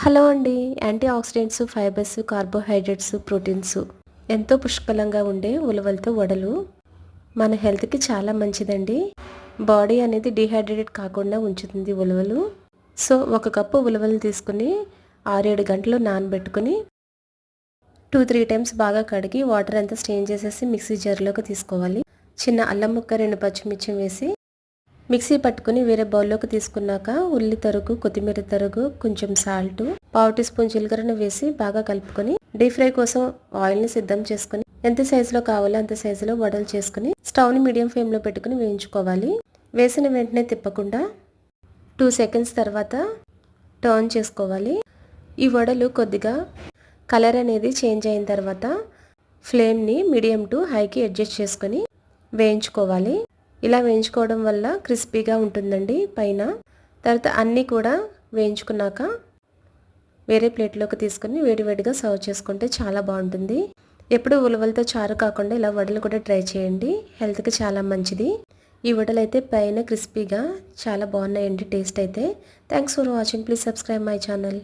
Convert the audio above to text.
Hello అండి. Antioxidants, fibres, carbohydrates, proteins ఎంతో పుష్కలంగా ఉండే ఉలవలతో వడలు మన హెల్త్కి చాలా మంచిదండి. బాడీ అనేది డీహైడ్రేటెడ్ కాకుండా ఉంచుతుంది ఉలవలు. సో ఒక కప్పు ఉలవలు తీసుకుని 6-7 గంటలు నానబెట్టుకుని 2-3 టైమ్స్ బాగా కడిగి వాటర్ అంతా స్ట్రెయిన్ చేసేసి మిక్సీ జార్లోకి తీసుకోవాలి. చిన్న అల్లం ముక్క, 2 పచ్చిమిర్చి వేసి మిక్సీ పట్టుకుని వేరే బౌల్లోకి తీసుకున్నాక ఉల్లి తరుగు, కొత్తిమీర తరుగు, కొంచెం సాల్ట్, 1/2 టీ స్పూన్ జీలకర్రను వేసి బాగా కలుపుకొని డీప్ ఫ్రై కోసం ఆయిల్ని సిద్ధం చేసుకుని ఎంత సైజులో కావాలో అంత సైజులో వడలు చేసుకుని స్టవ్ని మీడియం ఫ్లేమ్లో పెట్టుకుని వేయించుకోవాలి. వేసిన వెంటనే తిప్పకుండా 2 సెకండ్స్ తర్వాత టర్న్ చేసుకోవాలి. ఈ వడలు కొద్దిగా కలర్ అనేది చేంజ్ అయిన తర్వాత ఫ్లేమ్ని మీడియం టు హైకి అడ్జస్ట్ చేసుకొని వేయించుకోవాలి. ఇలా వేయించుకోవడం వల్ల క్రిస్పీగా ఉంటుందండి పైన. తర్వాత అన్నీ కూడా వేయించుకున్నాక వేరే ప్లేట్లోకి తీసుకొని వేడివేడిగా సర్వ్ చేసుకుంటే చాలా బాగుంటుంది. ఎప్పుడు ఉలవలతో చారు కాకుండా ఇలా వడలు కూడా ట్రై చేయండి. హెల్త్కి చాలా మంచిది. ఈ వడలు అయితే పైన క్రిస్పీగా చాలా బాగున్నాయండి టేస్ట్ అయితే. Thanks for watching. Please subscribe my channel.